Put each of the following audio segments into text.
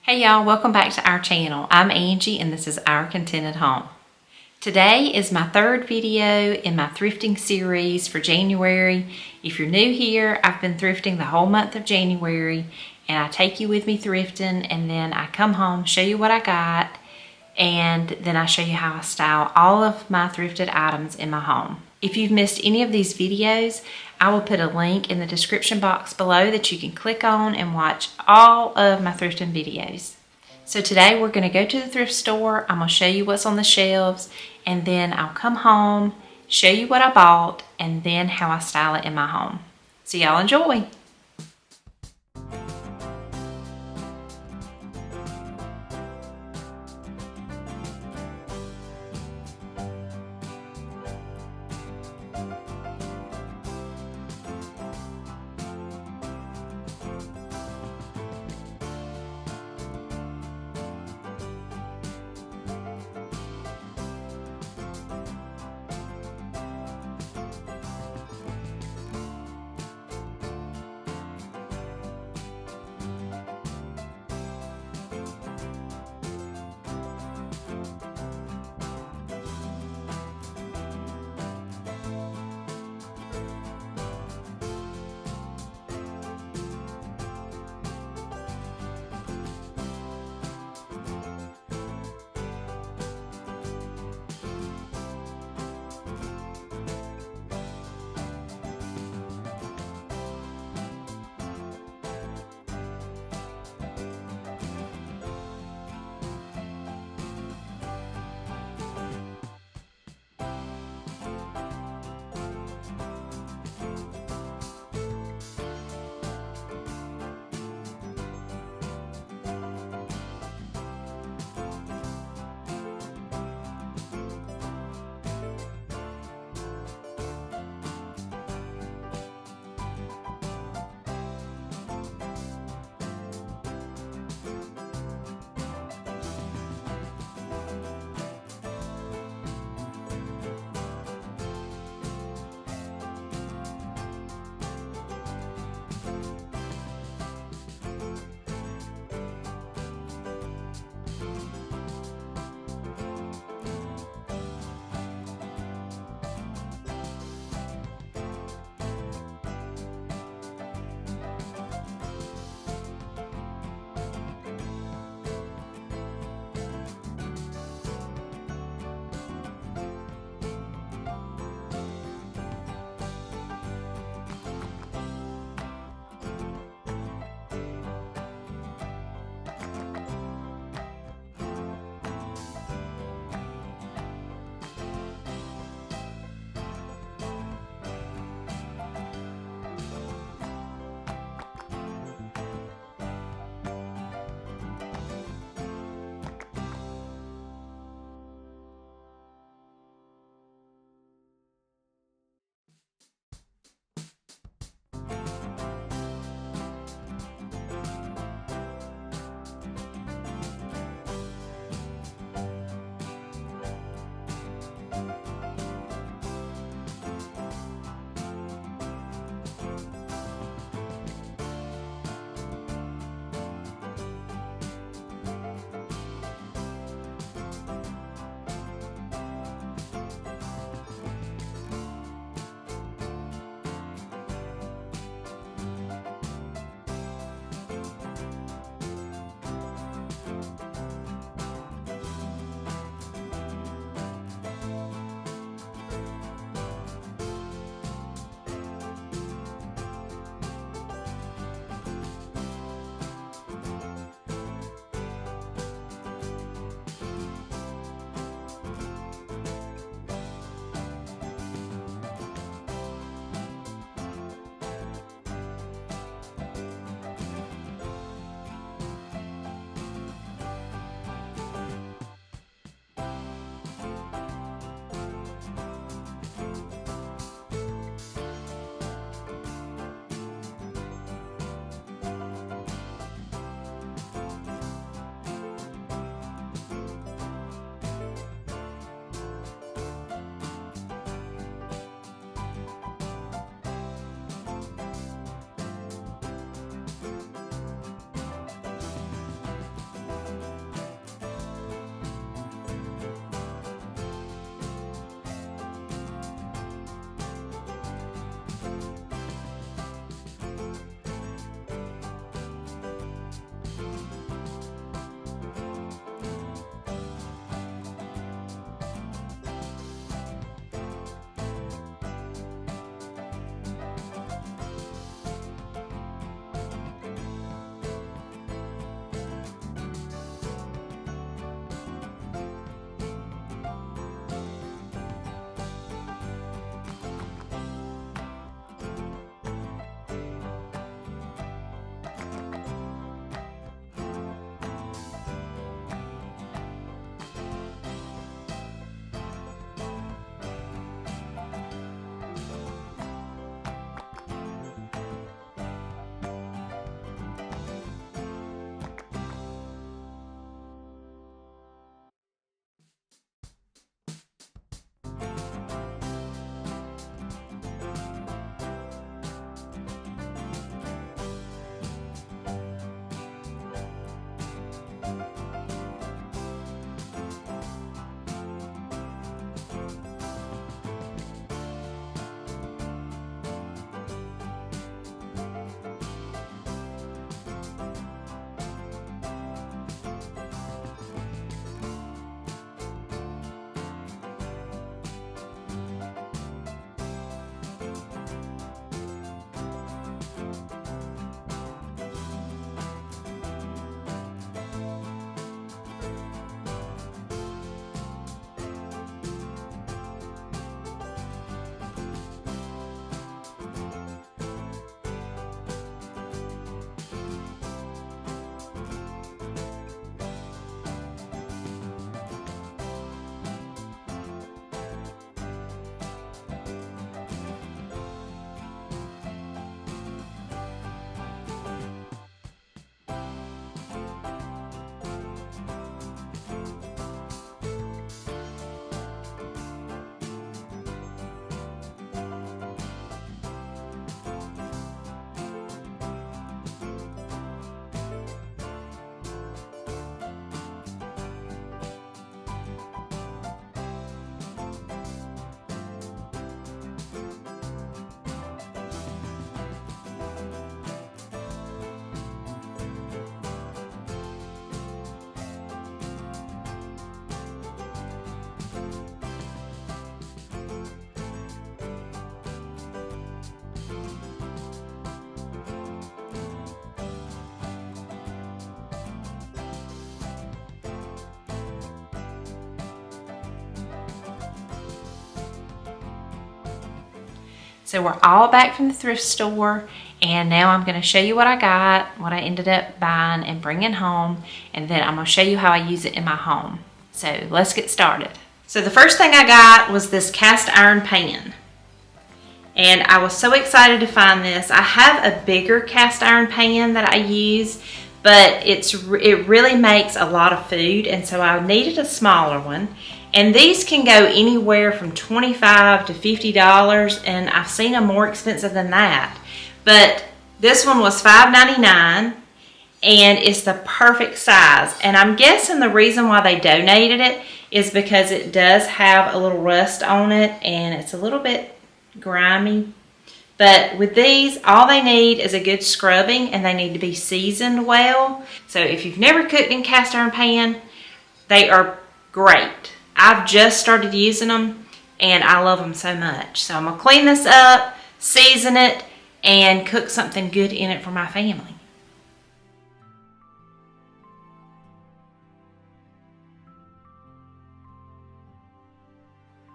Hey y'all, welcome back to our channel. I'm Angie and this is Our Contented Home. Today is my third video in my thrifting series for January. If you're new here, I've been thrifting the whole month of January and I take you with me thrifting and then I come home, show you what I got, and then I show you how I style all of my thrifted items in my home. If you've missed any of these videos, I will put a link in the description box below that you can click on and watch all of my thrifting videos. So today we're going to go to the thrift store. I'm going to show you what's on the shelves and then I'll come home, show you what I bought, and then how I style it in my home. So y'all enjoy. So we're all back from the thrift store, and now I'm going to show you what I got, what I ended up buying and bringing home, and then I'm going to show you how I use it in my home. So let's get started. So the first thing I got was this cast iron pan. And I was so excited to find this. I have a bigger cast iron pan that I use, but it really makes a lot of food, and so I needed a smaller one. And these can go anywhere from $25 to $50, and I've seen them more expensive than that. But this one was $5.99, and it's the perfect size. And I'm guessing the reason why they donated it is because it does have a little rust on it, and it's a little bit grimy. But with these, all they need is a good scrubbing, and they need to be seasoned well. So if you've never cooked in cast iron pan, they are great. I've just started using them, and I love them so much. So I'm gonna clean this up, season it, and cook something good in it for my family.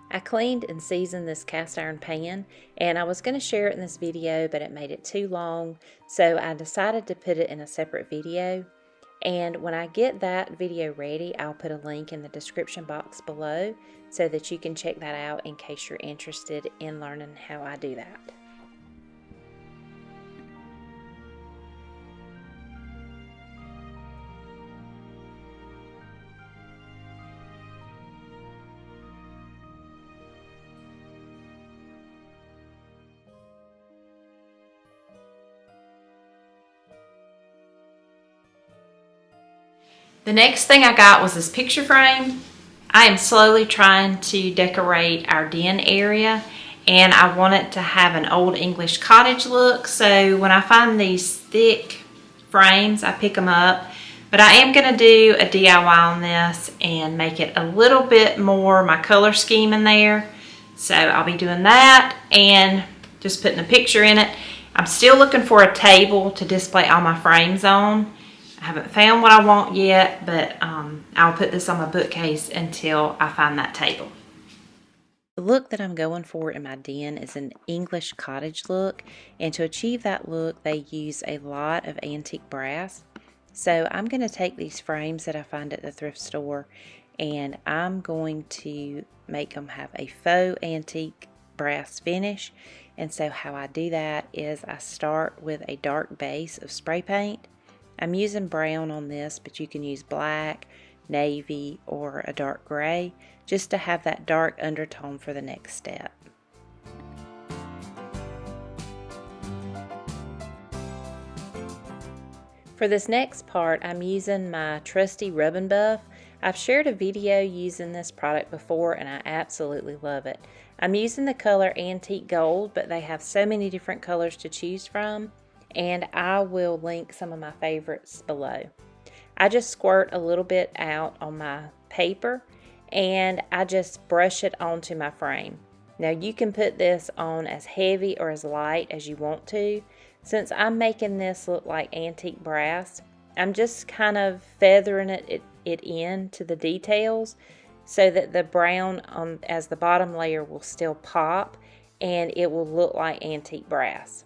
I cleaned and seasoned this cast iron pan, and I was going to share it in this video, but it made it too long, so I decided to put it in a separate video. And when I get that video ready, I'll put a link in the description box below so that you can check that out in case you're interested in learning how I do that. The next thing I got was this picture frame. I am slowly trying to decorate our den area, and I want it to have an old English cottage look. So when I find these thick frames, I pick them up. But I am going to do a DIY on this and make it a little bit more my color scheme in there. So I'll be doing that and just putting a picture in it. I'm still looking for a table to display all my frames on. I haven't found what I want yet, but I'll put this on my bookcase until I find that table. The look that I'm going for in my den is an English cottage look, and to achieve that look, they use a lot of antique brass. So I'm going to take these frames that I find at the thrift store, and I'm going to make them have a faux antique brass finish. And so how I do that is I start with a dark base of spray paint. I'm using brown on this, but you can use black, navy, or a dark gray just to have that dark undertone for the next step. For this next part, I'm using my trusty rub and buff. I've shared a video using this product before, and I absolutely love it. I'm using the color Antique Gold, but they have so many different colors to choose from, and I will link some of my favorites below. I just squirt a little bit out on my paper, and I just brush it onto my frame. Now you can put this on as heavy or as light as you want to. Since I'm making this look like antique brass, I'm just kind of feathering it in to the details so that the brown as the bottom layer will still pop and it will look like antique brass.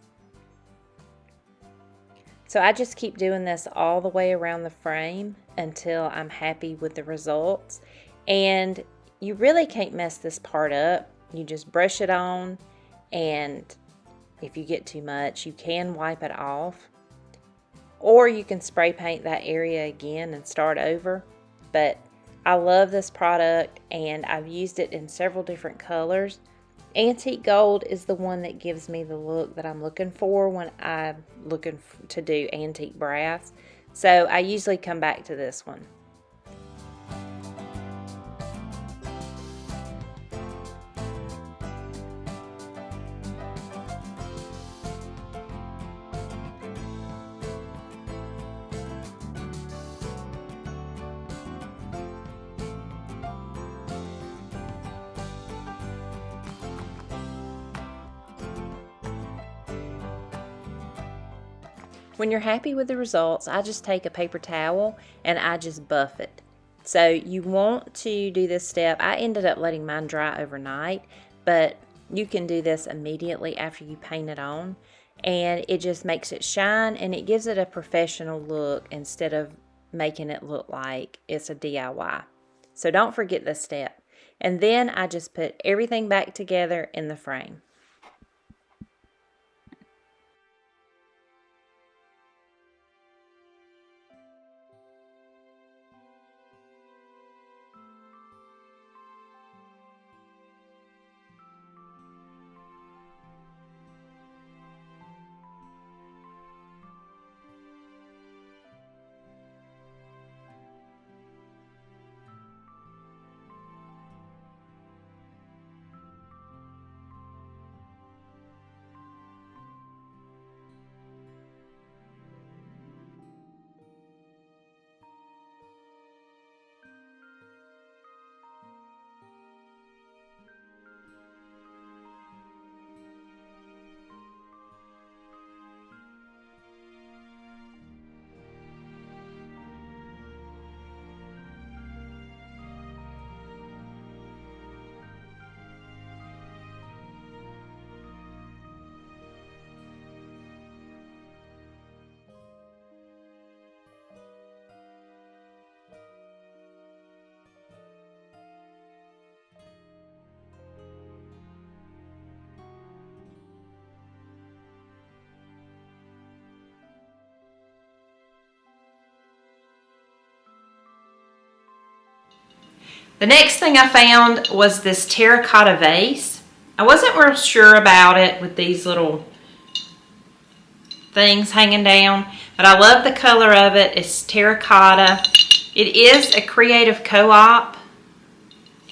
So I just keep doing this all the way around the frame until I'm happy with the results. And you really can't mess this part up. You just brush it on, and if you get too much, you can wipe it off. Or you can spray paint that area again and start over. But I love this product, and I've used it in several different colors. Antique Gold is the one that gives me the look that I'm looking for when I'm looking to do antique brass. So I usually come back to this one. When you're happy with the results, I just take a paper towel and I just buff it. So you want to do this step. I ended up letting mine dry overnight, but You can do this immediately after you paint it on, and it just makes it shine and it gives it a professional look instead of making it look like it's a DIY. So don't forget this step. And then I just put everything back together in the frame. The next thing I found was this terracotta vase. I wasn't real sure about it with these little things hanging down, but I love the color of it. It's terracotta. It is a creative co-op,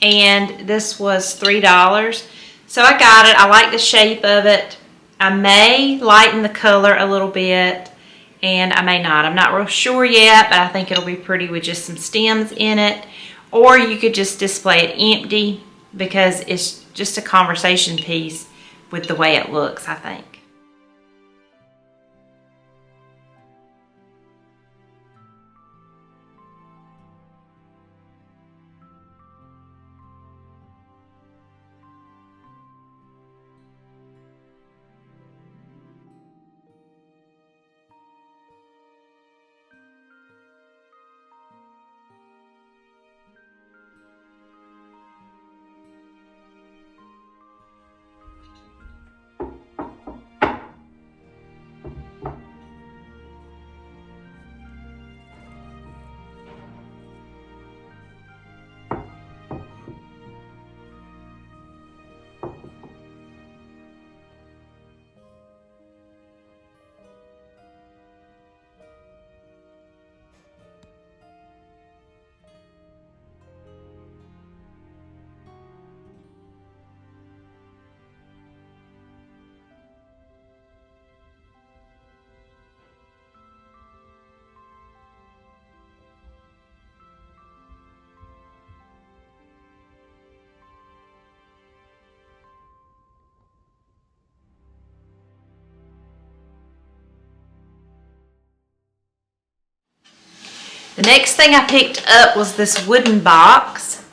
and this was $3. So I got it. I like the shape of it. I may lighten the color a little bit, and I may not. I'm not real sure yet, but I think it'll be pretty with just some stems in it. Or you could just display it empty because it's just a conversation piece with the way it looks, I think. The next thing I picked up was this wooden box.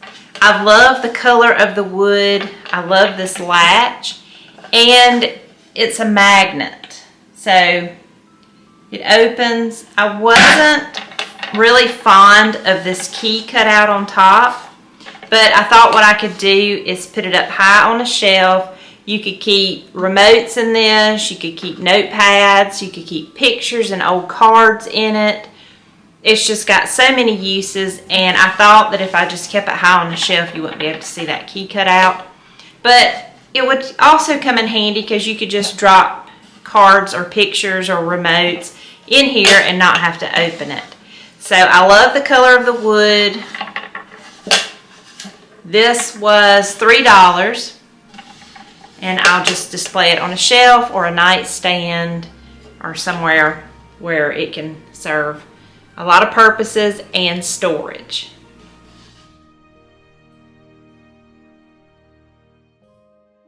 I love the color of the wood. I love this latch, and it's a magnet. So it opens. I wasn't really fond of this key cut out on top, but I thought what I could do is put it up high on a shelf. You could keep remotes in this, you could keep notepads, you could keep pictures and old cards in it. It's just got so many uses, and I thought that if I just kept it high on the shelf, you wouldn't be able to see that key cut out. But it would also come in handy because you could just drop cards or pictures or remotes in here and not have to open it. So I love the color of the wood. This was $3, and I'll just display it on a shelf or a nightstand or somewhere where it can serve a lot of purposes and storage.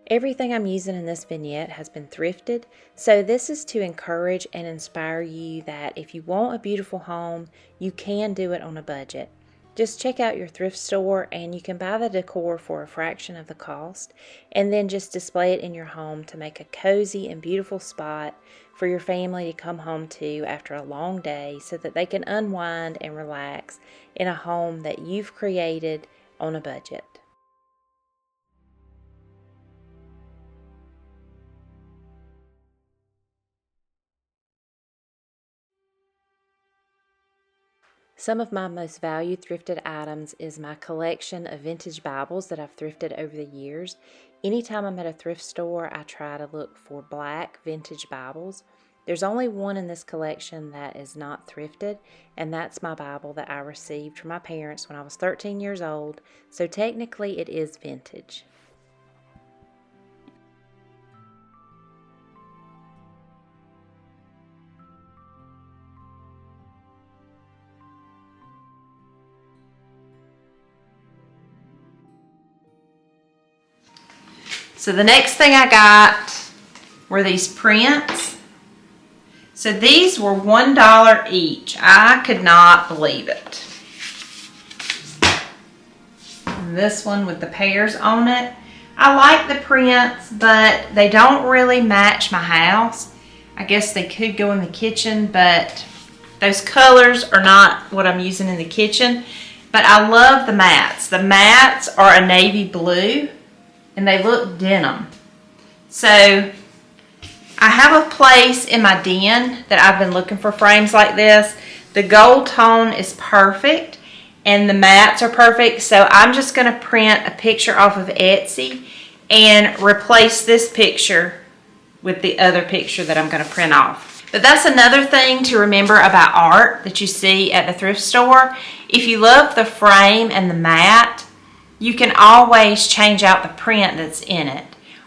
Everything I'm using in this vignette has been thrifted, so this is to encourage and inspire you that if you want a beautiful home, you can do it on a budget. Just check out your thrift store and you can buy the decor for a fraction of the cost and then just display it in your home to make a cozy and beautiful spot for your family to come home to after a long day so that they can unwind and relax in a home that you've created on a budget. Some of my most valued thrifted items is my collection of vintage Bibles that I've thrifted over the years. Anytime I'm at a thrift store, I try to look for black vintage Bibles. There's only one in this collection that is not thrifted, and that's my Bible that I received from my parents when I was 13 years old, so technically it is vintage. So the next thing I got were these prints. So these were $1 each. I could not believe it. And this one with the pears on it. I like the prints, but they don't really match my house. I guess they could go in the kitchen, but those colors are not what I'm using in the kitchen. But I love the mats. The mats are a navy blue, and they look denim. So I have a place in my den that I've been looking for frames like this. The gold tone is perfect and the mats are perfect. So I'm just gonna print a picture off of Etsy and replace this picture with the other picture that I'm gonna print off. But that's another thing to remember about art that you see at the thrift store. If you love the frame and the mat, you can always change out the print that's in it.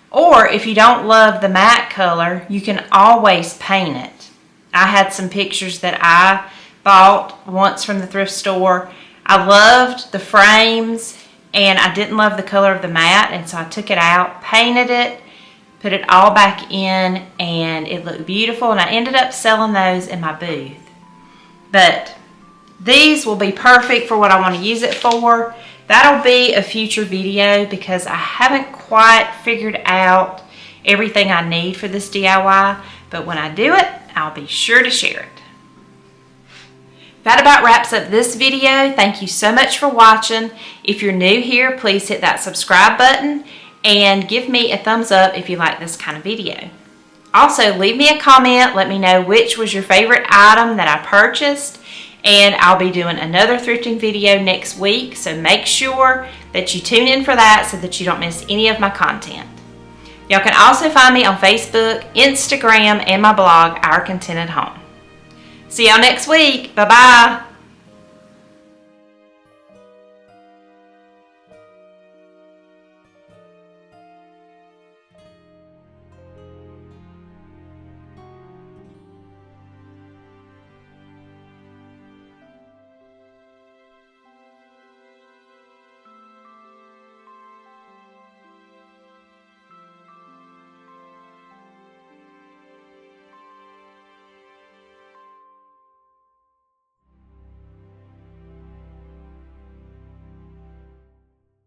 Or if you don't love the matte color, you can always paint it. I had some pictures that I bought once from the thrift store. I loved the frames and I didn't love the color of the matte, and so I took it out, painted it, put it all back in, and it looked beautiful, and I ended up selling those in my booth. But these will be perfect for what I want to use it for. That'll be a future video because I haven't quite figured out everything I need for this DIY, but when I do it, I'll be sure to share it. That about wraps up this video. Thank you so much for watching. If you're new here, please hit that subscribe button and give me a thumbs up if you like this kind of video. Also, leave me a comment. Let me know which was your favorite item that I purchased. And I'll be doing another thrifting video next week, so make sure that you tune in for that so that you don't miss any of my content. Y'all can also find me on Facebook, Instagram, and my blog, Our Contented Home. See y'all next week. Bye-bye.